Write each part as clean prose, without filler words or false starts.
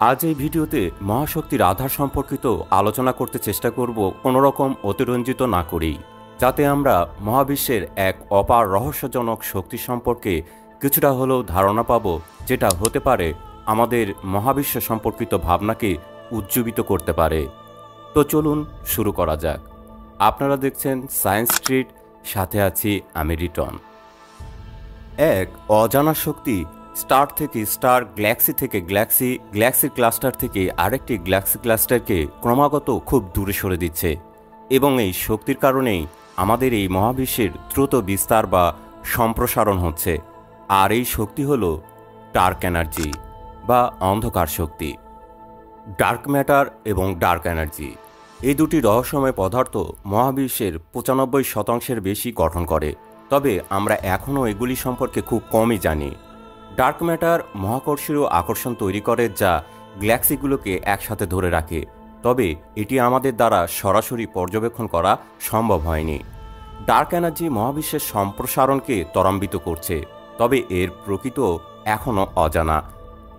আজ এই ভিডিওতে মহাশক্তির আধার সম্পর্কিত আলোচনা করতে চেষ্টা করব কোনো রকম অতিরঞ্জিত না করেই, যাতে আমরা মহাবিশ্বের এক অপার রহস্যজনক শক্তি সম্পর্কে কিছুটা হলেও ধারণা পাব, যেটা হতে পারে আমাদের মহাবিশ্ব সম্পর্কিত ভাবনাকে উজ্জীবিত করতে পারে। তো চলুন শুরু করা যাক। আপনারা দেখছেন সায়েন্স স্ট্রিট, সাথে আছি আমি রিটন। এক অজানা শক্তি স্টার থেকে স্টার, গ্যালাক্সি থেকে গ্যালাক্সি, গ্যালাক্সির ক্লাস্টার থেকে আরেকটি গ্যালাক্সি ক্লাস্টারকে ক্রমাগত খুব দূরে সরে দিচ্ছে, এবং এই শক্তির কারণেই আমাদের এই মহাবিশ্বের দ্রুত বিস্তার বা সম্প্রসারণ হচ্ছে। আর এই শক্তি হল ডার্ক এনার্জি বা অন্ধকার শক্তি। ডার্ক ম্যাটার এবং ডার্ক এনার্জি এই দুটি রহস্যময় পদার্থ মহাবিশ্বের 95% বেশি গঠন করে, তবে আমরা এখনও এগুলি সম্পর্কে খুব কমই জানি। ডার্ক ম্যাটার মহাকর্ষীয় আকর্ষণ তৈরি করে, যা গ্যালাক্সিগুলোকে একসাথে ধরে রাখে, তবে এটি আমাদের দ্বারা সরাসরি পর্যবেক্ষণ করা সম্ভব হয়নি। ডার্ক এনার্জি মহাবিশ্বের সম্প্রসারণকে ত্বরান্বিত করছে, তবে এর প্রকৃত এখনও অজানা।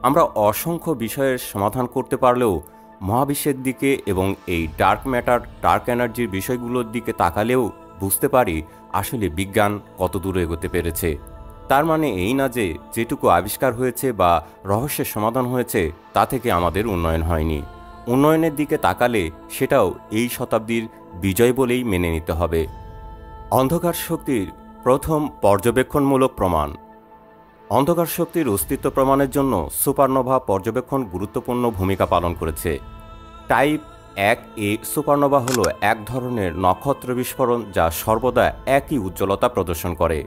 আমরা অসংখ্য বিষয়ের সমাধান করতে পারলেও মহাবিশ্বের দিকে এবং এই ডার্ক ম্যাটার, ডার্ক এনার্জির বিষয়গুলোর দিকে তাকালেও বুঝতে পারি আসলে বিজ্ঞান কত দূরে এগোতে পেরেছে। তার মানে এই না যে যেটুকু আবিষ্কার হয়েছে বা রহস্যের সমাধান হয়েছে তা থেকে আমাদের উন্নয়ন হয়নি। উন্নয়নের দিকে তাকালে সেটাও এই শতাব্দীর বিজয় বলেই মেনে নিতে হবে। অন্ধকার শক্তির প্রথম পর্যবেক্ষণমূলক প্রমাণ। অন্ধকার শক্তির অস্তিত্ব প্রমাণের জন্য সুপারনোভা পর্যবেক্ষণ গুরুত্বপূর্ণ ভূমিকা পালন করেছে। টাইপ 1A সুপারনোভা হল এক ধরনের নক্ষত্র বিস্ফোরণ যা সর্বদা একই উজ্জ্বলতা প্রদর্শন করে।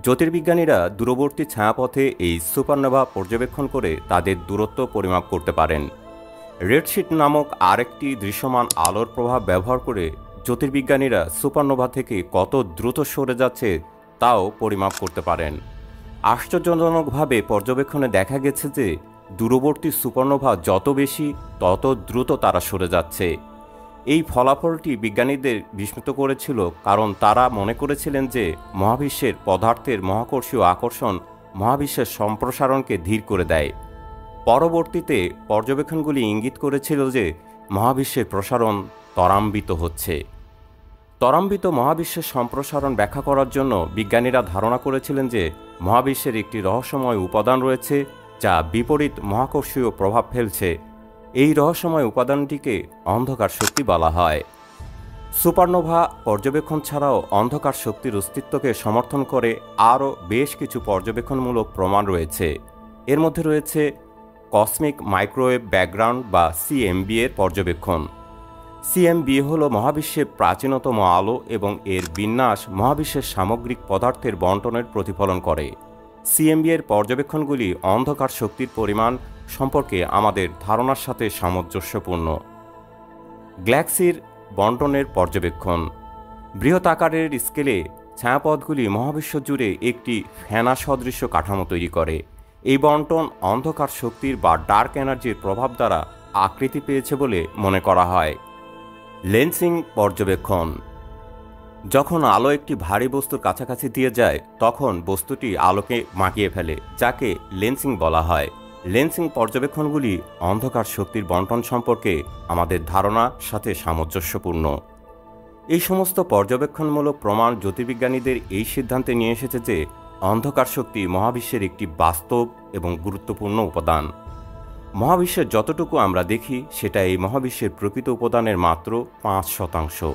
জ্যোতির্বিজ্ঞানীরা দূরবর্তী ছায়াপথে এই সুপারনোভা পর্যবেক্ষণ করে তাদের দূরত্ব পরিমাপ করতে পারেন। রেডশিট নামক আরেকটি দৃশ্যমান আলোর প্রভাব ব্যবহার করে জ্যোতির্বিজ্ঞানীরা সুপারনোভা থেকে কত দ্রুত সরে যাচ্ছে তাও পরিমাপ করতে পারেন। আশ্চর্যজনকভাবে পর্যবেক্ষণে দেখা গেছে যে দূরবর্তী সুপারনোভা যত বেশি, তত দ্রুত তারা সরে যাচ্ছে। এই ফলাফলটি বিজ্ঞানীদের বিস্মিত করেছিল, কারণ তারা মনে করেছিলেন যে মহাবিশ্বের পদার্থের মহাকর্ষীয় আকর্ষণ মহাবিশ্বের সম্প্রসারণকে ধীর করে দেয়। পরবর্তীতে পর্যবেক্ষণগুলি ইঙ্গিত করেছিল যে মহাবিশ্বের প্রসারণ ত্বরান্বিত হচ্ছে। ত্বরান্বিত মহাবিশ্বের সম্প্রসারণ ব্যাখ্যা করার জন্য বিজ্ঞানীরা ধারণা করেছিলেন যে মহাবিশ্বের একটি রহস্যময় উপাদান রয়েছে যা বিপরীত মহাকর্ষীয় প্রভাব ফেলছে। এই রহস্যময় উপাদানটিকে অন্ধকার শক্তি বলা হয়। সুপারনোভা পর্যবেক্ষণ ছাড়াও অন্ধকার শক্তির অস্তিত্বকে সমর্থন করে আরও বেশ কিছু পর্যবেক্ষণমূলক প্রমাণ রয়েছে। এর মধ্যে রয়েছে কসমিক মাইক্রোওয়েভ ব্যাকগ্রাউন্ড বা CMB এর পর্যবেক্ষণ। CMB হল মহাবিশ্বের প্রাচীনতম আলো এবং এর বিন্যাস মহাবিশ্বের সামগ্রিক পদার্থের বণ্টনের প্রতিফলন করে। CMB এর পর্যবেক্ষণগুলি অন্ধকার শক্তির পরিমাণ সম্পর্কে আমাদের ধারণার সাথে সামঞ্জস্যপূর্ণ। গ্যালাক্সির বণ্টনের পর্যবেক্ষণ। বৃহৎ আকারের স্কেলে ছায়াপথগুলি মহাবিশ্ব জুড়ে একটি ফেনা সদৃশ্য কাঠামো তৈরি করে। এই বণ্টন অন্ধকার শক্তির বা ডার্ক এনার্জির প্রভাব দ্বারা আকৃতি পেয়েছে বলে মনে করা হয়। লেন্সিং পর্যবেক্ষণ। যখন আলো একটি ভারী বস্তুর কাছাকাছি দিয়ে যায় তখন বস্তুটি আলোকে মাকিয়ে ফেলে, যাকে লেন্সিং বলা হয়। লেন্সিং পর্যবেক্ষণগুলি অন্ধকার শক্তির বণ্টন সম্পর্কে আমাদের ধারণার সাথে সামঞ্জস্যপূর্ণ। এই সমস্ত পর্যবেক্ষণমূলক প্রমাণ জ্যোতির্বিজ্ঞানীদের এই সিদ্ধান্তে নিয়ে এসেছে যে অন্ধকার শক্তি মহাবিশ্বের একটি বাস্তব এবং গুরুত্বপূর্ণ উপাদান। মহাবিশ্বের যতটুকু আমরা দেখি সেটা এই মহাবিশ্বের প্রকৃত উপাদানের মাত্র 5%।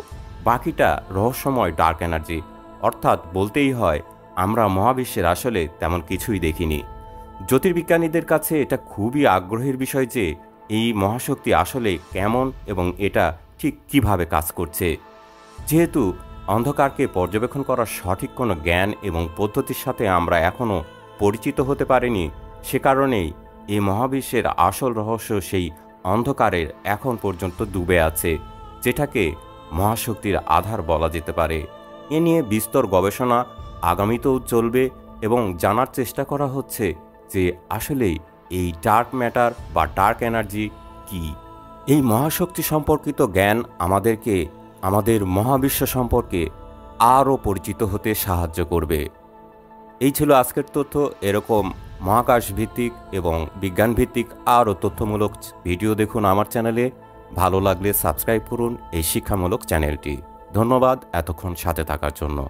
বাকিটা রহস্যময় ডার্ক এনার্জি, অর্থাৎ বলতেই হয় আমরা মহাবিশ্বের আসলে তেমন কিছুই দেখিনি। জ্যোতির্বিজ্ঞানীদের কাছে এটা খুবই আগ্রহের বিষয় যে এই মহাশক্তি আসলে কেমন এবং এটা ঠিক কিভাবে কাজ করছে। যেহেতু অন্ধকারকে পর্যবেক্ষণ করার সঠিক কোনো জ্ঞান এবং পদ্ধতির সাথে আমরা এখনও পরিচিত হতে পারিনি, সে কারণেই এই মহাবিশ্বের আসল রহস্য সেই অন্ধকারের এখন পর্যন্ত ডুবে আছে, যেটাকে মহাশক্তির আধার বলা যেতে পারে। এ নিয়ে বিস্তর গবেষণা আগামীতেও চলবে এবং জানার চেষ্টা করা হচ্ছে যে আসলেই এই ডার্ক ম্যাটার বা ডার্ক এনার্জি কি। এই মহাশক্তি সম্পর্কিত জ্ঞান আমাদেরকে আমাদের মহাবিশ্ব সম্পর্কে আরও পরিচিত হতে সাহায্য করবে। এই ছিল আজকের তথ্য। এরকম মহাকাশ ভিত্তিক এবং বিজ্ঞান ভিত্তিক আরও তথ্যমূলক ভিডিও দেখুন আমার চ্যানেলে। ভালো লাগলে সাবস্ক্রাইব করুন এই শিক্ষামূলক চ্যানেলটি। ধন্যবাদ এতক্ষণ সাথে থাকার জন্য।